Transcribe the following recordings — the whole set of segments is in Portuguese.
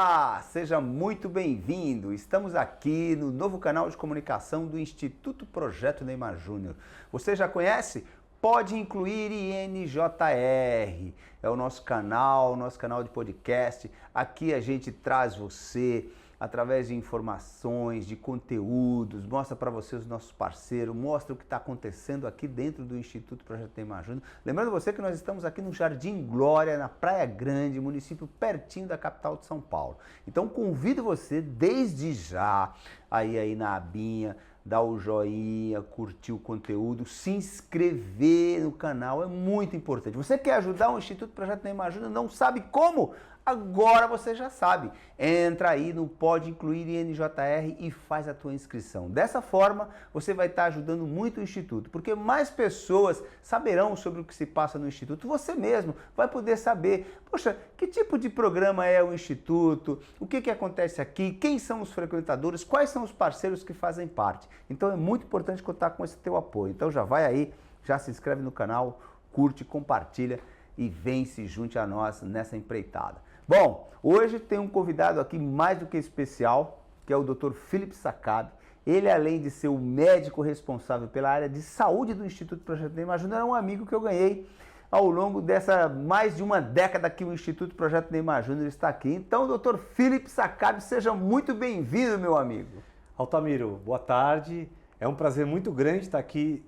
Olá, seja muito bem-vindo. Estamos aqui no novo canal de comunicação do Instituto Projeto Neymar Júnior. Você já conhece? Pode incluir INJR. É o nosso canal de podcast. Aqui a gente traz você através de informações, de conteúdos, mostra para você os nossos parceiros, mostra o que está acontecendo aqui dentro do Instituto Projeto Neymar Júnior. Lembrando você que nós estamos aqui no Jardim Glória, na Praia Grande, município pertinho da capital de São Paulo. Então convido você desde já aí na abinha, dar o joinha, curtir o conteúdo, se inscrever no canal, é muito importante. Você quer ajudar o Instituto Projeto Neymar Júnior, não sabe como? Agora você já sabe. Entra aí no Pode Incluir INJR e faz a tua inscrição. Dessa forma, você vai estar ajudando muito o Instituto, porque mais pessoas saberão sobre o que se passa no Instituto. Você mesmo vai poder saber, poxa, que tipo de programa é o Instituto, o que acontece aqui, quem são os frequentadores, quais são os parceiros que fazem parte. Então é muito importante contar com esse teu apoio. Então já vai aí, já se inscreve no canal, curte, compartilha e vem se junte a nós nessa empreitada. Bom, hoje tem um convidado aqui mais do que especial, que é o Dr. Philip Sakabe. Ele, além de ser o médico responsável pela área de saúde do Instituto Projeto Neymar Júnior, é um amigo que eu ganhei ao longo dessa mais de uma década que o Instituto Projeto Neymar Júnior está aqui. Então, Dr. Philip Sakabe, seja muito bem-vindo, meu amigo. Altamiro, boa tarde. É um prazer muito grande estar aqui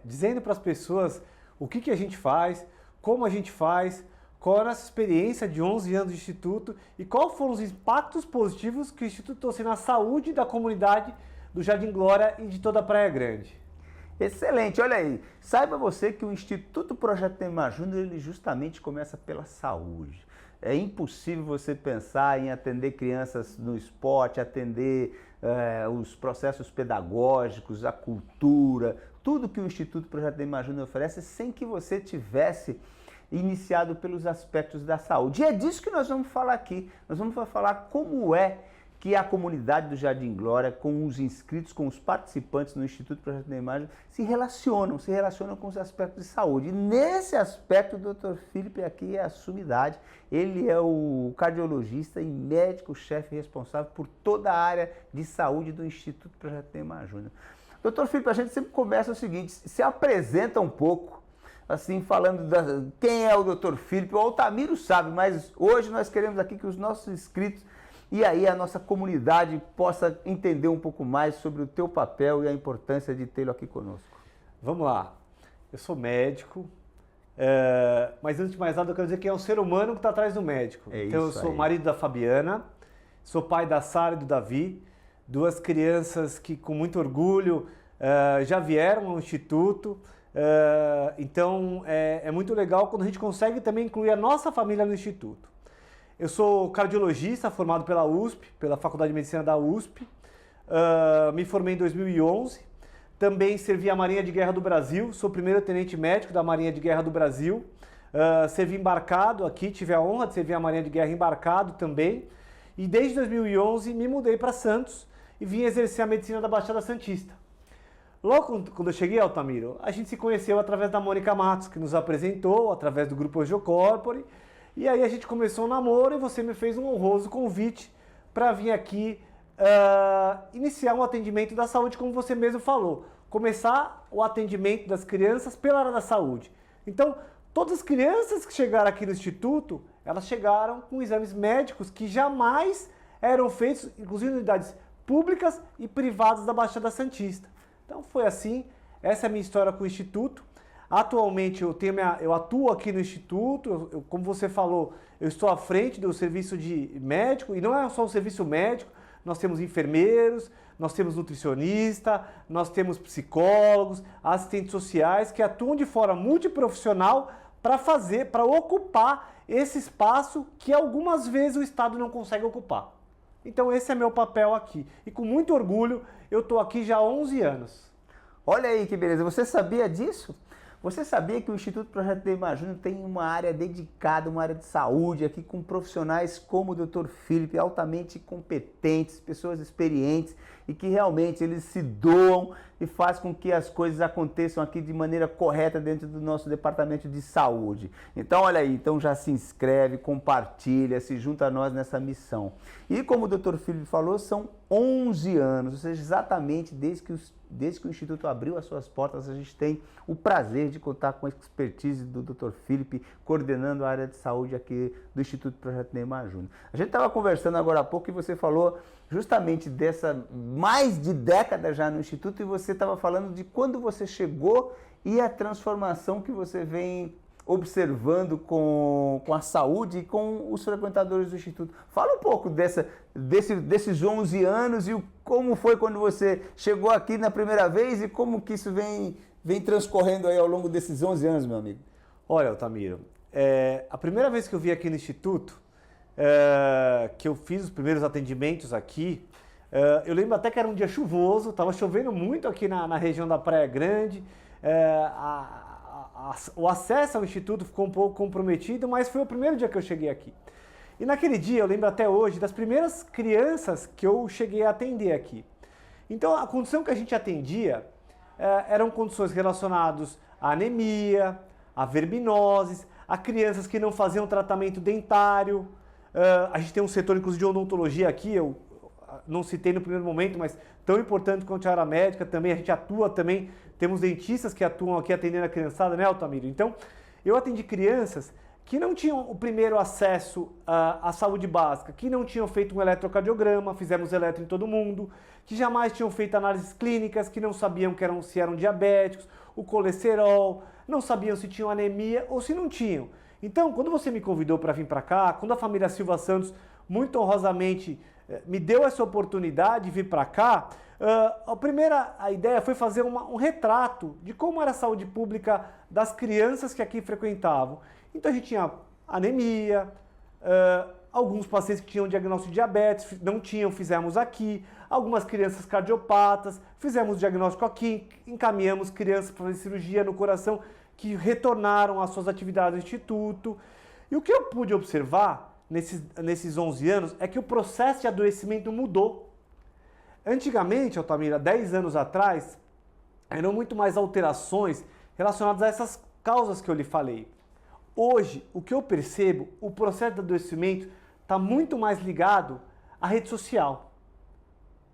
dizendo para as pessoas o que a gente faz, como a gente faz, qual é a nossa experiência de 11 anos de Instituto e quais foram os impactos positivos que o Instituto trouxe na saúde da comunidade do Jardim Glória e de toda a Praia Grande. Excelente, olha aí, saiba você que o Instituto Projeto Neymar Júnior ele justamente começa pela saúde. É impossível você pensar em atender crianças no esporte, atender os processos pedagógicos, a cultura, tudo que o Instituto Projeto Neymar Júnior oferece sem que você tivesse iniciado pelos aspectos da saúde. E é disso que nós vamos falar aqui. Nós vamos falar como é que a comunidade do Jardim Glória, com os inscritos, com os participantes no Instituto Projeto Neymar, se relacionam com os aspectos de saúde. E nesse aspecto, o Dr. Philip aqui é a sumidade. Ele é o cardiologista e médico-chefe responsável por toda a área de saúde do Instituto Projeto Neymar Júnior. Dr. Philip, a gente sempre começa o seguinte, se apresenta um pouco, assim, falando quem é o Dr. Philip. O Altamiro sabe, mas hoje nós queremos aqui que os nossos inscritos e aí a nossa comunidade possa entender um pouco mais sobre o teu papel e a importância de tê-lo aqui conosco. Vamos lá. Eu sou médico, mas antes de mais nada eu quero dizer que é o ser humano que está atrás do médico. Então eu sou marido da Fabiana, sou pai da Sara e do Davi, duas crianças que com muito orgulho já vieram ao Instituto. Então é muito legal quando a gente consegue também incluir a nossa família no Instituto. Eu sou cardiologista formado pela USP, pela Faculdade de Medicina da USP, me formei em 2011, também servi a Marinha de Guerra do Brasil, sou primeiro tenente médico da Marinha de Guerra do Brasil, servi embarcado aqui, tive a honra de servir a Marinha de Guerra embarcado também, e desde 2011 me mudei para Santos e vim exercer a medicina da Baixada Santista. Logo quando eu cheguei, Altamiro, a gente se conheceu através da Mônica Matos, que nos apresentou, através do grupo Angiocorpore, e aí a gente começou um namoro e você me fez um honroso convite para vir aqui iniciar um atendimento da saúde, como você mesmo falou. Começar o atendimento das crianças pela área da saúde. Então, todas as crianças que chegaram aqui no Instituto, elas chegaram com exames médicos que jamais eram feitos, inclusive em unidades públicas e privadas da Baixada Santista. Então foi assim, essa é a minha história com o Instituto. Atualmente eu atuo aqui no Instituto, como você falou, eu estou à frente do serviço de médico, e não é só o serviço médico, nós temos enfermeiros, nós temos nutricionista, nós temos psicólogos, assistentes sociais que atuam de forma multiprofissional para ocupar esse espaço que algumas vezes o Estado não consegue ocupar. Então esse é meu papel aqui, e com muito orgulho eu estou aqui já há 11 anos. Olha aí que beleza, você sabia disso? Você sabia que o Instituto Projeto Neymar Júnior tem uma área dedicada, uma área de saúde aqui com profissionais como o Dr. Felipe, altamente competentes, pessoas experientes e que realmente eles se doam e faz com que as coisas aconteçam aqui de maneira correta dentro do nosso departamento de saúde. Então, olha aí, então já se inscreve, compartilha, se junta a nós nessa missão. E como o Dr. Felipe falou, são 11 anos, ou seja, exatamente desde que o Instituto abriu as suas portas, a gente tem o prazer de contar com a expertise do Dr. Felipe, coordenando a área de saúde aqui do Instituto Projeto Neymar Júnior. A gente estava conversando agora há pouco e você falou justamente dessa mais de década já no Instituto e você estava falando de quando você chegou e a transformação que você vem observando com a saúde e com os frequentadores do Instituto. Fala um pouco desses 11 anos e como foi quando você chegou aqui na primeira vez e como que isso vem transcorrendo aí ao longo desses 11 anos, meu amigo. Olha, Altamiro, a primeira vez que eu vim aqui no Instituto, que eu fiz os primeiros atendimentos aqui, eu lembro até que era um dia chuvoso, estava chovendo muito aqui na região da Praia Grande, o acesso ao Instituto ficou um pouco comprometido, mas foi o primeiro dia que eu cheguei aqui. E naquele dia, eu lembro até hoje, das primeiras crianças que eu cheguei a atender aqui. Então, a condição que a gente atendia eram condições relacionadas à anemia, a verminoses, a crianças que não faziam tratamento dentário. A gente tem um setor, inclusive, de odontologia aqui, eu não citei no primeiro momento, mas tão importante quanto a área médica também, a gente atua também, temos dentistas que atuam aqui atendendo a criançada, né, Altamiro? Então, eu atendi crianças que não tinham o primeiro acesso à saúde básica, que não tinham feito um eletrocardiograma, fizemos eletro em todo mundo, que jamais tinham feito análises clínicas, que não sabiam se eram diabéticos, o colesterol, não sabiam se tinham anemia ou se não tinham. Então, quando você me convidou para vir para cá, quando a família Silva Santos muito honrosamente me deu essa oportunidade de vir para cá, a ideia foi fazer um retrato de como era a saúde pública das crianças que aqui frequentavam. Então a gente tinha anemia, alguns pacientes que tinham diagnóstico de diabetes, não tinham, fizemos aqui, algumas crianças cardiopatas, fizemos diagnóstico aqui, encaminhamos crianças para fazer cirurgia no coração que retornaram às suas atividades no Instituto. E o que eu pude observar nesses 11 anos é que o processo de adoecimento mudou. Antigamente, Altamira, 10 anos atrás, eram muito mais alterações relacionadas a essas causas que eu lhe falei. Hoje, o que eu percebo, o processo de adoecimento está muito mais ligado à rede social.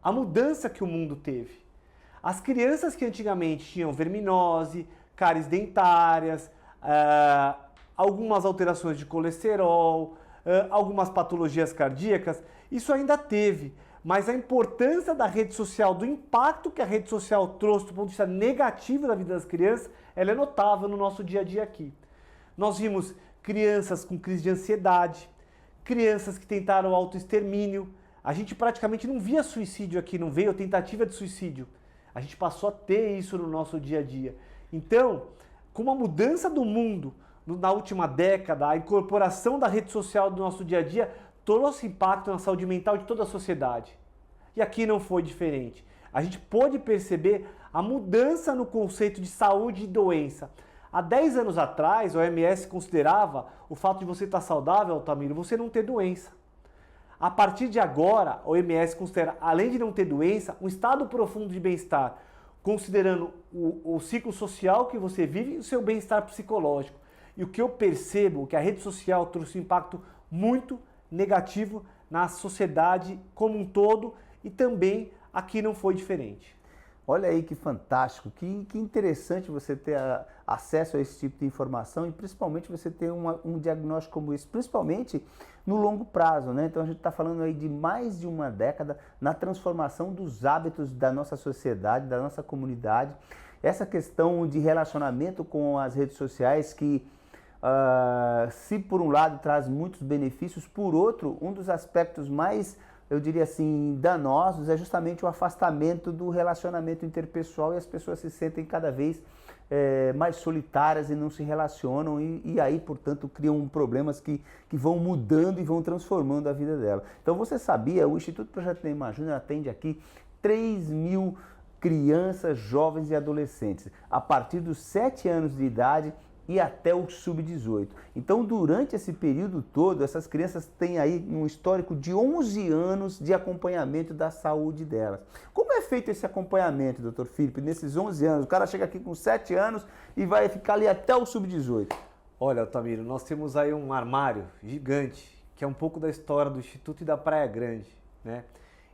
A mudança que o mundo teve. As crianças que antigamente tinham verminose, cáries dentárias, algumas alterações de colesterol, algumas patologias cardíacas, isso ainda teve. Mas a importância da rede social, do impacto que a rede social trouxe do ponto de vista negativo da vida das crianças, ela é notável no nosso dia a dia aqui. Nós vimos crianças com crise de ansiedade, crianças que tentaram autoextermínio. A gente praticamente não via suicídio aqui, não veio tentativa de suicídio. A gente passou a ter isso no nosso dia a dia. Então, com a mudança do mundo na última década, a incorporação da rede social do nosso dia a dia trouxe impacto na saúde mental de toda a sociedade. E aqui não foi diferente. A gente pôde perceber a mudança no conceito de saúde e doença. Há 10 anos atrás, a OMS considerava o fato de você estar saudável, Altamiro, você não ter doença. A partir de agora, a OMS considera, além de não ter doença, um estado profundo de bem-estar, considerando o ciclo social que você vive e o seu bem-estar psicológico. E o que eu percebo é que a rede social trouxe um impacto muito negativo na sociedade como um todo e também aqui não foi diferente. Olha aí que fantástico, que interessante você ter acesso a esse tipo de informação e principalmente você ter um diagnóstico como esse, principalmente no longo prazo, né? Então a gente está falando aí de mais de uma década na transformação dos hábitos da nossa sociedade, da nossa comunidade. Essa questão de relacionamento com as redes sociais que se por um lado traz muitos benefícios, por outro, um dos aspectos mais, eu diria assim, danosos é justamente o afastamento do relacionamento interpessoal e as pessoas se sentem cada vez mais solitárias e não se relacionam e aí, portanto, criam problemas que vão mudando e vão transformando a vida dela. Então, você sabia, o Instituto Projeto Neymar Júnior atende aqui 3.000 crianças, jovens e adolescentes, a partir dos 7 anos de idade e até o sub-18. Então, durante esse período todo, essas crianças têm aí um histórico de 11 anos de acompanhamento da saúde delas. Como é feito esse acompanhamento, doutor Filipe, nesses 11 anos? O cara chega aqui com 7 anos e vai ficar ali até o sub-18. Olha, Altamiro, nós temos aí um armário gigante, que é um pouco da história do Instituto e da Praia Grande, né?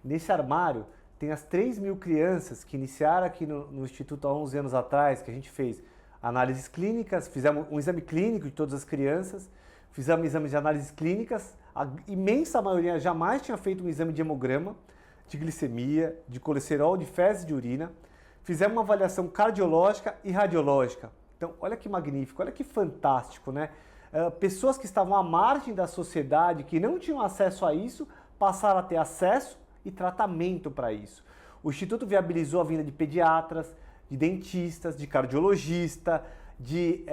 Nesse armário tem as 3.000 crianças que iniciaram aqui no Instituto há 11 anos atrás, que a gente fez análises clínicas, fizemos um exame clínico de todas as crianças, fizemos exames de análises clínicas, a imensa maioria jamais tinha feito um exame de hemograma, de glicemia, de colesterol, de fezes de urina, fizemos uma avaliação cardiológica e radiológica. Então, olha que magnífico, olha que fantástico, né? Pessoas que estavam à margem da sociedade, que não tinham acesso a isso, passaram a ter acesso e tratamento para isso. O Instituto viabilizou a vinda de pediatras, de dentistas, de cardiologista, de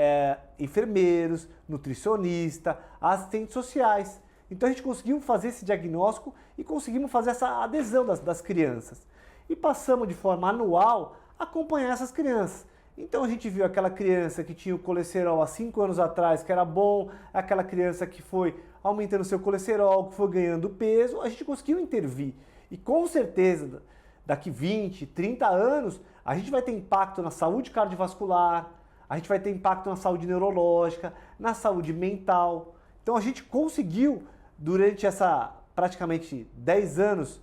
enfermeiros, nutricionista, assistentes sociais. Então a gente conseguiu fazer esse diagnóstico e conseguimos fazer essa adesão das crianças. E passamos de forma anual a acompanhar essas crianças. Então a gente viu aquela criança que tinha o colesterol há 5 anos atrás, que era bom, aquela criança que foi aumentando seu colesterol, que foi ganhando peso, a gente conseguiu intervir. E com certeza, daqui 20, 30 anos, a gente vai ter impacto na saúde cardiovascular, a gente vai ter impacto na saúde neurológica, na saúde mental. Então a gente conseguiu, durante essa praticamente 10 anos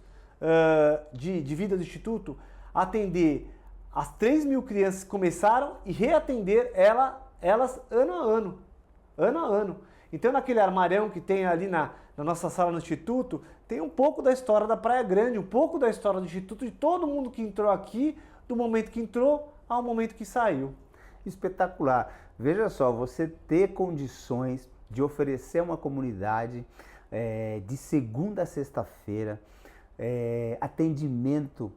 de vida do Instituto, atender as 3.000 crianças que começaram e reatender elas ano a ano. Ano a ano. Então naquele armário que tem ali na nossa sala no Instituto, tem um pouco da história da Praia Grande, um pouco da história do Instituto, de todo mundo que entrou aqui, do momento que entrou ao momento que saiu. Espetacular. Veja só, você ter condições de oferecer a uma comunidade de segunda a sexta-feira, atendimento,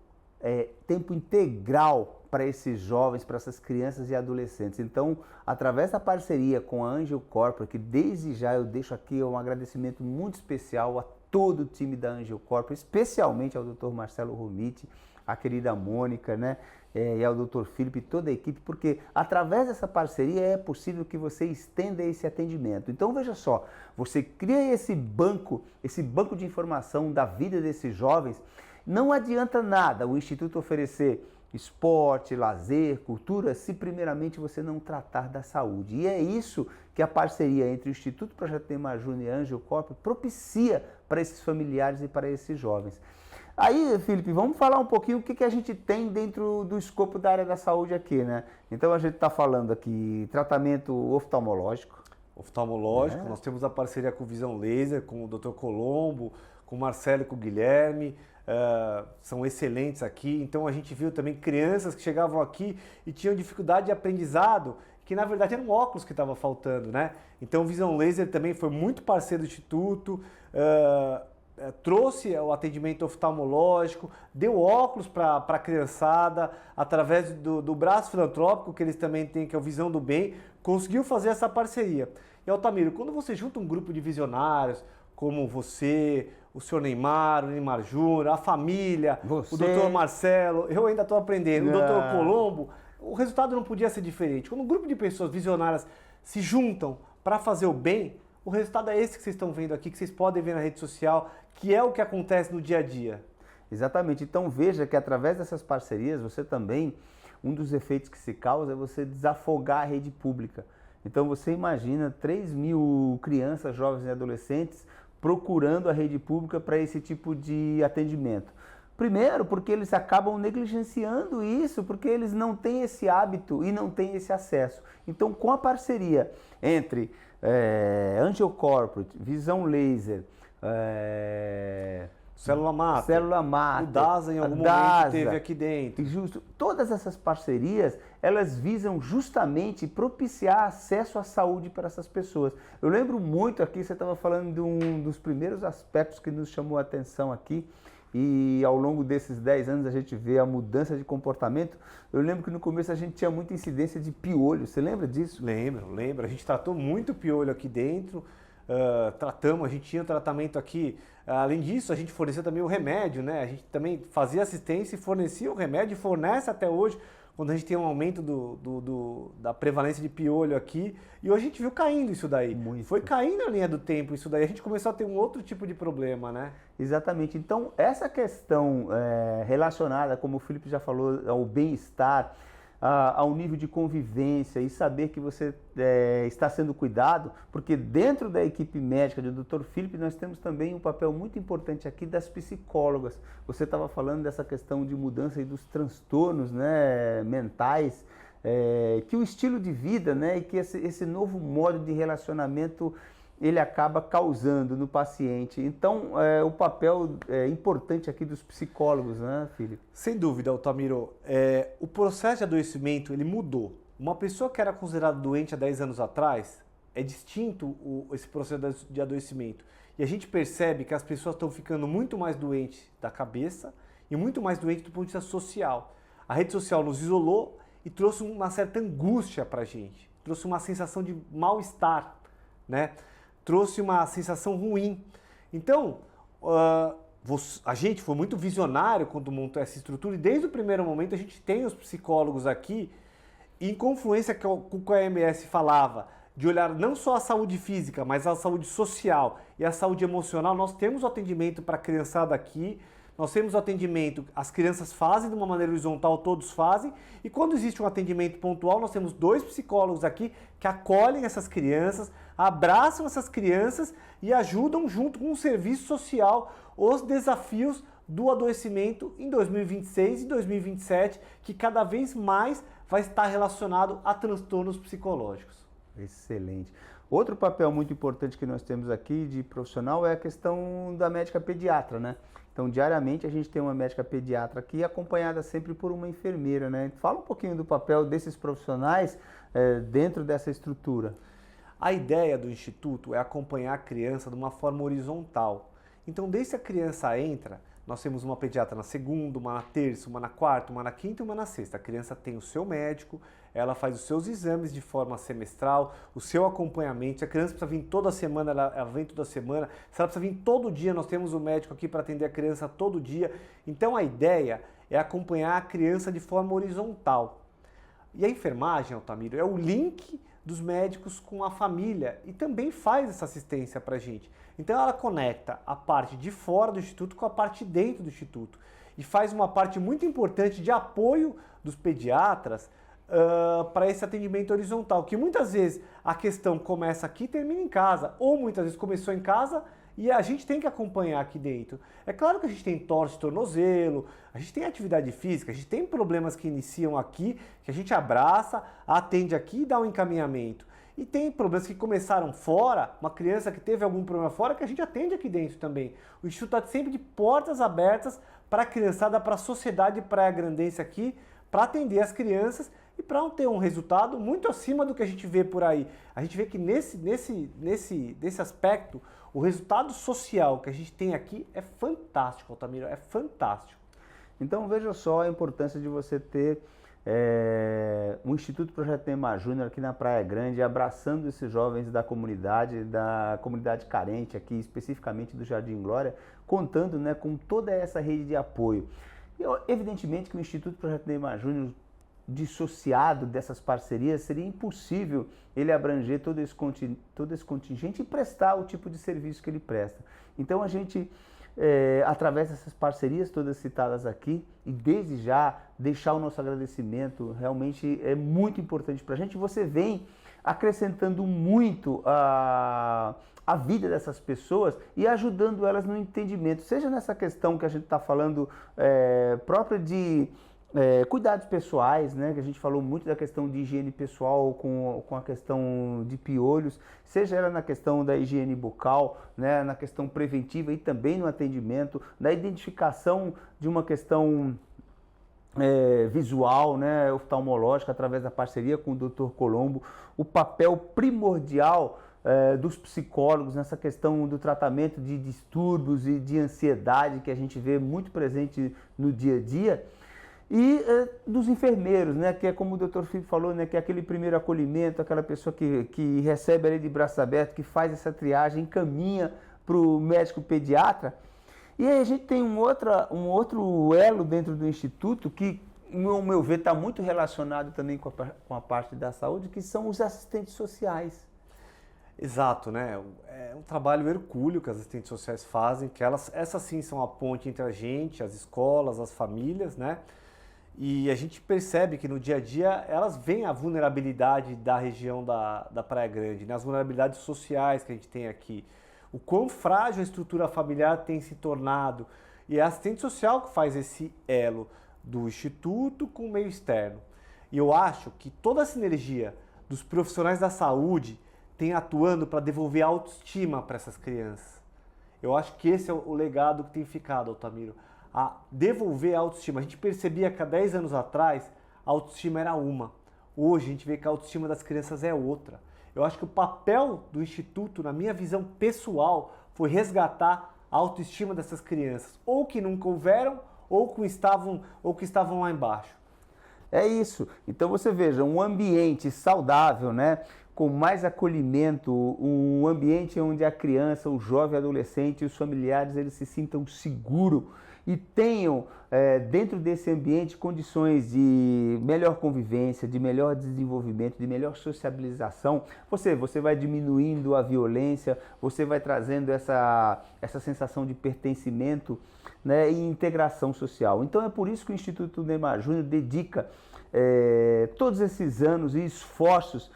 tempo integral para esses jovens, para essas crianças e adolescentes. Então, através da parceria com a Angel Corporate, que desde já eu deixo aqui um agradecimento muito especial a todo o time da Angel Corporate, especialmente ao Dr. Marcelo Romiti, a querida Mônica, né? E ao Dr. Filipe e toda a equipe, porque através dessa parceria é possível que você estenda esse atendimento. Então veja só, você cria esse banco de informação da vida desses jovens, não adianta nada o Instituto oferecer esporte, lazer, cultura, se primeiramente você não tratar da saúde. E é isso que a parceria entre o Instituto Projeto Neymar Júnior e a Angel Corp propicia para esses familiares e para esses jovens. Aí, Filipe, vamos falar um pouquinho o que a gente tem dentro do escopo da área da saúde aqui, né? Então a gente está falando aqui tratamento oftalmológico. Oftalmológico, nós temos a parceria com Visão Laser, com o Dr. Colombo, com o Marcelo e com o Guilherme, são excelentes aqui. Então a gente viu também crianças que chegavam aqui e tinham dificuldade de aprendizado, que na verdade eram óculos que estava faltando, né? Então o Visão Laser também foi muito parceiro do Instituto, trouxe o atendimento oftalmológico, deu óculos para a criançada, através do braço filantrópico que eles também têm, que é o Visão do Bem, conseguiu fazer essa parceria. E Altamiro, quando você junta um grupo de visionários, como você, o senhor Neymar, o Neymar Júnior, a família, o doutor Marcelo, eu ainda estou aprendendo, o doutor Colombo, o resultado não podia ser diferente. Quando um grupo de pessoas visionárias se juntam para fazer o bem, o resultado é esse que vocês estão vendo aqui, que vocês podem ver na rede social, que é o que acontece no dia a dia. Exatamente. Então veja que através dessas parcerias, você também, um dos efeitos que se causa é você desafogar a rede pública. Então você imagina 3.000 crianças, jovens e adolescentes procurando a rede pública para esse tipo de atendimento. Primeiro, porque eles acabam negligenciando isso, porque eles não têm esse hábito e não têm esse acesso. Então, com a parceria entre Angel Corporate, Visão Laser, Célula Mater, o DASA em algum momento teve aqui dentro. Justo. Todas essas parcerias, elas visam justamente propiciar acesso à saúde para essas pessoas. Eu lembro muito aqui, você estava falando de um dos primeiros aspectos que nos chamou a atenção aqui, e ao longo desses 10 anos a gente vê a mudança de comportamento. Eu lembro que no começo a gente tinha muita incidência de piolho, você lembra disso? Lembro. A gente tratou muito piolho aqui dentro. tratamos, a gente tinha tratamento aqui. Além disso, a gente fornecia também o remédio, né? A gente também fazia assistência e fornecia o remédio, e fornece até hoje, quando a gente tem um aumento da prevalência de piolho aqui. E hoje a gente viu caindo isso daí. Muito. Foi caindo a linha do tempo isso daí. A gente começou a ter um outro tipo de problema, né? Exatamente. Então, essa questão relacionada, como o Felipe já falou, ao bem-estar, ao nível de convivência e saber que você está sendo cuidado, porque dentro da equipe médica do Dr. Felipe nós temos também um papel muito importante aqui das psicólogas. Você estava falando dessa questão de mudança e dos transtornos, né, mentais, que o estilo de vida, né, e que esse novo modo de relacionamento ele acaba causando no paciente. Então, o papel importante aqui dos psicólogos, né, Felipe? Sem dúvida, Altamiro. O processo de adoecimento, ele mudou. Uma pessoa que era considerada doente há 10 anos atrás, é distinto esse processo de adoecimento. E a gente percebe que as pessoas estão ficando muito mais doentes da cabeça e muito mais doentes do ponto de vista social. A rede social nos isolou e trouxe uma certa angústia para a gente. Trouxe uma sensação de mal-estar, né? Trouxe uma sensação ruim. Então, a gente foi muito visionário quando montou essa estrutura e desde o primeiro momento a gente tem os psicólogos aqui em confluência com o que a OMS falava, de olhar não só a saúde física, mas a saúde social e a saúde emocional. Nós temos o atendimento para a criançada aqui, nós temos o atendimento, as crianças fazem de uma maneira horizontal, todos fazem, e quando existe um atendimento pontual, nós temos 2 psicólogos aqui que acolhem essas crianças, abraçam essas crianças e ajudam junto com o serviço social os desafios do adoecimento em 2026 e 2027, que cada vez mais vai estar relacionado a transtornos psicológicos. Excelente. Outro papel muito importante que nós temos aqui de profissional é a questão da médica pediatra, né? Então, diariamente a gente tem uma médica pediatra aqui acompanhada sempre por uma enfermeira, né? Fala um pouquinho do papel desses profissionais dentro dessa estrutura. A ideia do Instituto é acompanhar a criança de uma forma horizontal. Então, desde que a criança entra, nós temos uma pediatra na segunda, uma na terça, uma na quarta, uma na quinta e uma na sexta. A criança tem o seu médico, ela faz os seus exames de forma semestral, o seu acompanhamento. Se a criança precisa vir toda semana, ela vem toda semana. Se ela precisa vir todo dia, nós temos o médico aqui para atender a criança todo dia. Então, a ideia é acompanhar a criança de forma horizontal. E a enfermagem, Altamiro, é o link dos médicos com a família e também faz essa assistência para a gente. Então ela conecta a parte de fora do Instituto com a parte de dentro do Instituto e faz uma parte muito importante de apoio dos pediatras para esse atendimento horizontal, que muitas vezes a questão começa aqui e termina em casa, ou muitas vezes começou em casa e a gente tem que acompanhar aqui dentro. É claro que a gente tem torce de tornozelo, a gente tem atividade física, a gente tem problemas que iniciam aqui, que a gente abraça, atende aqui e dá um encaminhamento. E tem problemas que começaram fora, uma criança que teve algum problema fora, que a gente atende aqui dentro também. O Instituto está sempre de portas abertas para a criançada, para a sociedade praia-grandense aqui, para atender as crianças e para ter um resultado muito acima do que a gente vê por aí. A gente vê que nesse aspecto, o resultado social que a gente tem aqui é fantástico, Altamiro, é fantástico. Então veja só a importância de você ter o Instituto Projeto Neymar Júnior aqui na Praia Grande, abraçando esses jovens da comunidade carente aqui, especificamente do Jardim Glória, contando, né, com toda essa rede de apoio. E, evidentemente que o Instituto Projeto Neymar Júnior, dissociado dessas parcerias, seria impossível ele abranger todo esse contingente e prestar o tipo de serviço que ele presta. Então a gente, através dessas parcerias todas citadas aqui, e desde já deixar o nosso agradecimento, realmente é muito importante para a gente. Você vem acrescentando muito a vida dessas pessoas e ajudando elas no entendimento, seja nessa questão que a gente está falando própria de cuidados pessoais, né, que a gente falou muito da questão de higiene pessoal com a questão de piolhos, seja ela na questão da higiene bucal, né, na questão preventiva e também no atendimento, na identificação de uma questão visual, né, oftalmológica, através da parceria com o Dr. Colombo, o papel primordial dos psicólogos nessa questão do tratamento de distúrbios e de ansiedade que a gente vê muito presente no dia a dia. E dos enfermeiros, né, que é como o Dr. Filipe falou, né, que é aquele primeiro acolhimento, aquela pessoa que recebe ali de braços abertos, que faz essa triagem, encaminha para o médico pediatra. E aí a gente tem um outro elo dentro do Instituto que, ao meu ver, está muito relacionado também com a parte da saúde, que são os assistentes sociais. Exato, né? É um trabalho hercúleo que as assistentes sociais fazem, que essas sim são a ponte entre a gente, as escolas, as famílias, né? E a gente percebe que no dia a dia elas veem a vulnerabilidade da região da Praia Grande, né? As vulnerabilidades sociais que a gente tem aqui, o quão frágil a estrutura familiar tem se tornado. E é a assistente social que faz esse elo do Instituto com o meio externo. E eu acho que toda a sinergia dos profissionais da saúde tem atuando para devolver autoestima para essas crianças. Eu acho que esse é o legado que tem ficado, Altamiro. A devolver a autoestima. A gente percebia que há 10 anos atrás a autoestima era uma. Hoje a gente vê que a autoestima das crianças é outra. Eu acho que o papel do Instituto, na minha visão pessoal, foi resgatar a autoestima dessas crianças. Ou que nunca houveram, ou que estavam lá embaixo. É isso. Então você veja, um ambiente saudável, né? Com mais acolhimento, um ambiente onde a criança, o jovem, adolescente e os familiares eles se sintam seguros e tenham dentro desse ambiente condições de melhor convivência, de melhor desenvolvimento, de melhor sociabilização. Você vai diminuindo a violência, você vai trazendo essa sensação de pertencimento, né, e integração social. Então é por isso que o Instituto Neymar Júnior dedica todos esses anos e esforços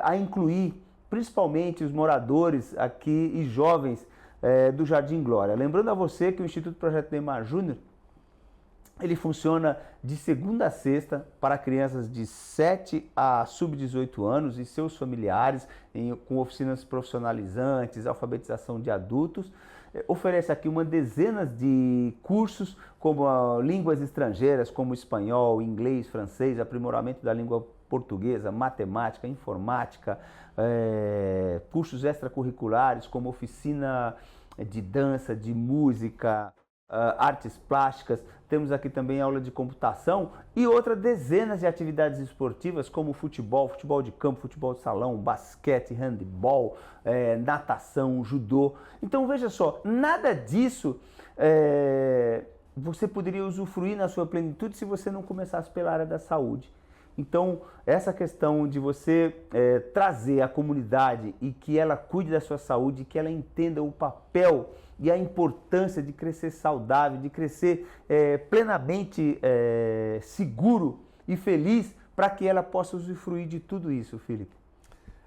a incluir principalmente os moradores aqui e jovens do Jardim Glória. Lembrando a você que o Instituto Projeto Neymar Júnior ele funciona de segunda a sexta para crianças de 7 a sub-18 anos e seus familiares, com oficinas profissionalizantes, alfabetização de adultos. Oferece aqui uma dezena de cursos, como línguas estrangeiras, como espanhol, inglês, francês, aprimoramento da língua portuguesa, matemática, informática, cursos extracurriculares, como oficina de dança, de música, artes plásticas. Temos aqui também aula de computação e outras dezenas de atividades esportivas como futebol, futebol de campo, futebol de salão, basquete, handebol, natação, judô. Então veja só, nada disso você poderia usufruir na sua plenitude se você não começasse pela área da saúde. Então, essa questão de você trazer a comunidade e que ela cuide da sua saúde, que ela entenda o papel e a importância de crescer saudável, de crescer plenamente seguro e feliz para que ela possa usufruir de tudo isso, Filipe.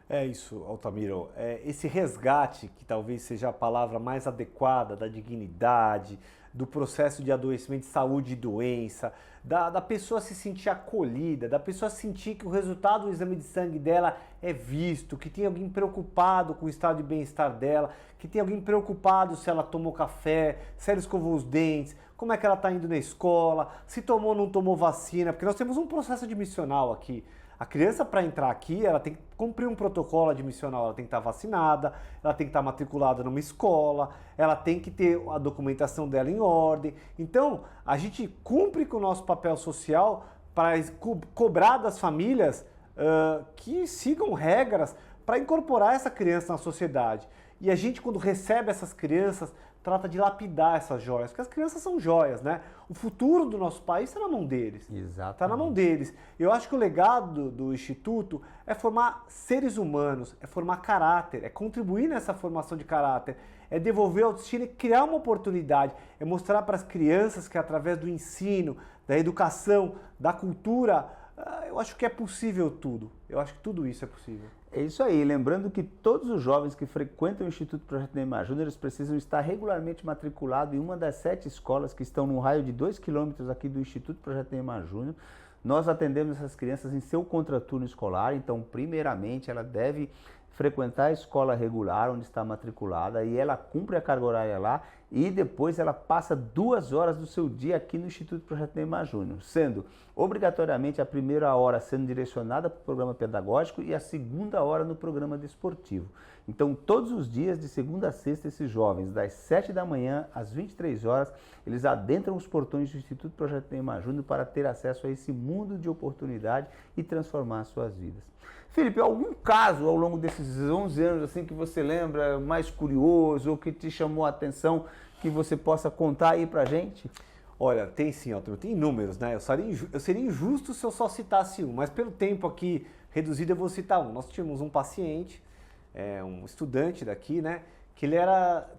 É isso, Altamiro. Esse resgate, que talvez seja a palavra mais adequada, da dignidade, do processo de adoecimento de saúde e doença, da pessoa se sentir acolhida, da pessoa sentir que o resultado do exame de sangue dela é visto, que tem alguém preocupado com o estado de bem-estar dela, que tem alguém preocupado se ela tomou café, se ela escovou os dentes, como é que ela está indo na escola, se tomou ou não tomou vacina, porque nós temos um processo admissional aqui. A criança, para entrar aqui, ela tem que cumprir um protocolo admissional, ela tem que estar vacinada, ela tem que estar matriculada numa escola, ela tem que ter a documentação dela em ordem. Então, a gente cumpre com o nosso papel social para cobrar das famílias que sigam regras para incorporar essa criança na sociedade. E a gente, quando recebe essas crianças, trata de lapidar essas joias, porque as crianças são joias, né? O futuro do nosso país está na mão deles. Exato. Está na mão deles. Eu acho que o legado do Instituto é formar seres humanos, é formar caráter, é contribuir nessa formação de caráter, é devolver a autoestima e criar uma oportunidade, é mostrar para as crianças que através do ensino, da educação, da cultura, eu acho que é possível tudo. Eu acho que tudo isso é possível. É isso aí, lembrando que todos os jovens que frequentam o Instituto Projeto Neymar Júnior, eles precisam estar regularmente matriculados em uma das 7 escolas que estão no raio de 2 quilômetros aqui do Instituto Projeto Neymar Júnior. Nós atendemos essas crianças em seu contraturno escolar, então primeiramente ela deve frequentar a escola regular onde está matriculada e ela cumpre a carga horária lá e depois ela passa 2 horas do seu dia aqui no Instituto Projeto Neymar Júnior, sendo obrigatoriamente a primeira hora sendo direcionada para o programa pedagógico e a segunda hora no programa desportivo. Então, todos os dias, de segunda a sexta, esses jovens, das 7 da manhã às 23 horas, eles adentram os portões do Instituto Projeto Neymar Júnior para ter acesso a esse mundo de oportunidade e transformar suas vidas. Felipe, algum caso ao longo desses 11 anos assim que você lembra mais curioso ou que te chamou a atenção que você possa contar aí pra gente? Olha, tem sim, Altero, tem inúmeros, né? Eu seria injusto se eu só citasse um, mas pelo tempo aqui reduzido eu vou citar um. Nós tínhamos um paciente, um estudante daqui, né? Que ele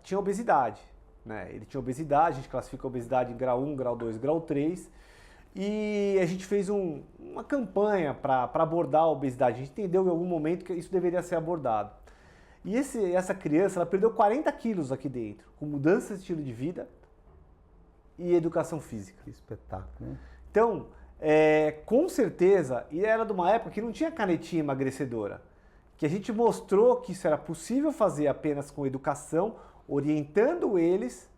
tinha obesidade, né? Ele tinha obesidade, a gente classifica a obesidade em grau 1, grau 2, grau 3. E a gente fez uma campanha para abordar a obesidade. A gente entendeu em algum momento que isso deveria ser abordado. E essa criança, ela perdeu 40 quilos aqui dentro, com mudança de estilo de vida e educação física. Que espetáculo, né? Então, com certeza, e era de uma época que não tinha canetinha emagrecedora, que a gente mostrou que isso era possível fazer apenas com educação, orientando eles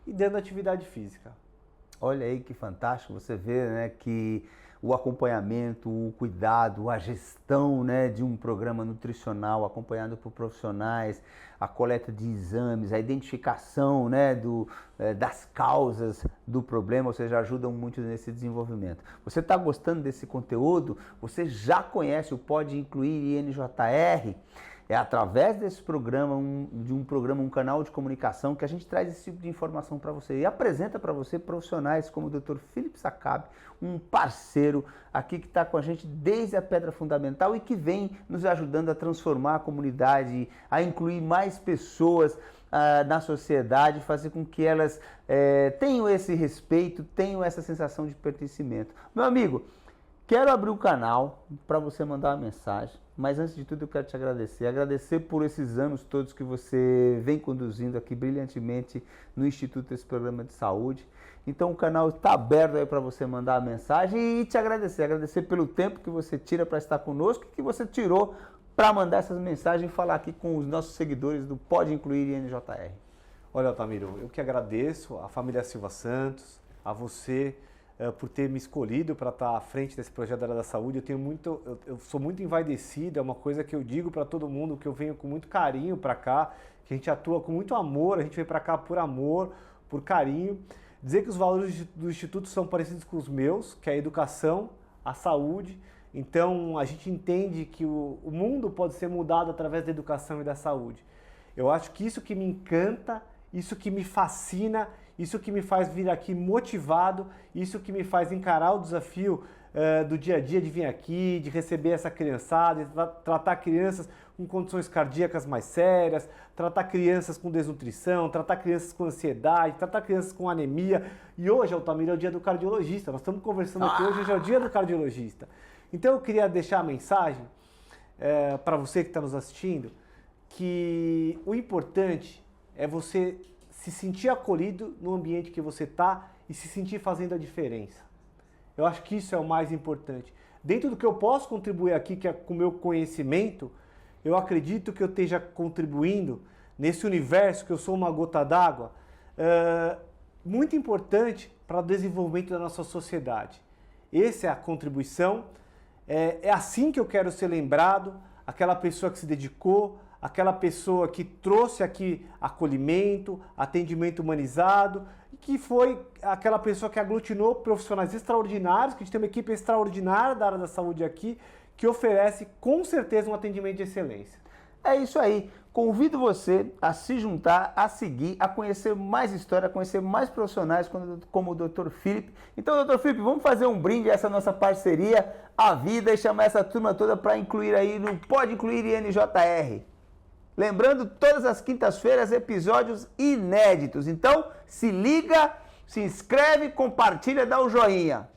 e dando atividade física. Olha aí que fantástico, você vê, né, que o acompanhamento, o cuidado, a gestão, né, de um programa nutricional acompanhado por profissionais, a coleta de exames, a identificação, né, das causas do problema, ou seja, ajudam muito nesse desenvolvimento. Você está gostando desse conteúdo? Você já conhece o Pode Incluir INJR? É através desse programa, um canal de comunicação, que a gente traz esse tipo de informação para você e apresenta para você profissionais como o Dr. Felipe Saccabi, um parceiro aqui que está com a gente desde a pedra fundamental e que vem nos ajudando a transformar a comunidade, a incluir mais pessoas na sociedade, fazer com que elas tenham esse respeito, tenham essa sensação de pertencimento. Meu amigo, quero abrir o canal para você mandar uma mensagem, mas antes de tudo eu quero te agradecer por esses anos todos que você vem conduzindo aqui brilhantemente no Instituto esse programa de saúde. Então o canal está aberto aí para você mandar a mensagem e te agradecer pelo tempo que você tira para estar conosco e que você tirou para mandar essas mensagens e falar aqui com os nossos seguidores do Pode Incluir INJR. Olha, Altamiro, eu que agradeço a família Silva Santos, a você, por ter me escolhido para estar à frente desse projeto da área da saúde. Eu sou muito envaidecido, é uma coisa que eu digo para todo mundo, que eu venho com muito carinho para cá, que a gente atua com muito amor, a gente vem para cá por amor, por carinho. Dizer que os valores do Instituto são parecidos com os meus, que é a educação, a saúde. Então a gente entende que o mundo pode ser mudado através da educação e da saúde. Eu acho que isso que me encanta, isso que me fascina, isso que me faz vir aqui motivado, isso que me faz encarar o desafio do dia a dia de vir aqui, de receber essa criançada, de tratar crianças com condições cardíacas mais sérias, tratar crianças com desnutrição, tratar crianças com ansiedade, tratar crianças com anemia. E hoje, Altamiro, é o dia do cardiologista. Nós estamos conversando aqui hoje é o dia do cardiologista. Então eu queria deixar a mensagem para você que está nos assistindo, que o importante é você se sentir acolhido no ambiente que você está e se sentir fazendo a diferença. Eu acho que isso é o mais importante. Dentro do que eu posso contribuir aqui, que é com o meu conhecimento, eu acredito que eu esteja contribuindo nesse universo, que eu sou uma gota d'água, muito importante para o desenvolvimento da nossa sociedade. Essa é a contribuição, é assim que eu quero ser lembrado, aquela pessoa que se dedicou, aquela pessoa que trouxe aqui acolhimento, atendimento humanizado, e que foi aquela pessoa que aglutinou profissionais extraordinários, que a gente tem uma equipe extraordinária da área da saúde aqui, que oferece com certeza um atendimento de excelência. É isso aí. Convido você a se juntar, a seguir, a conhecer mais história, a conhecer mais profissionais como o Dr. Felipe. Então, Dr. Felipe, vamos fazer um brinde a essa nossa parceria, a vida, e chamar essa turma toda para incluir aí no Pode Incluir INJR. Lembrando, todas as quintas-feiras, episódios inéditos. Então, se liga, se inscreve, compartilha, dá o joinha.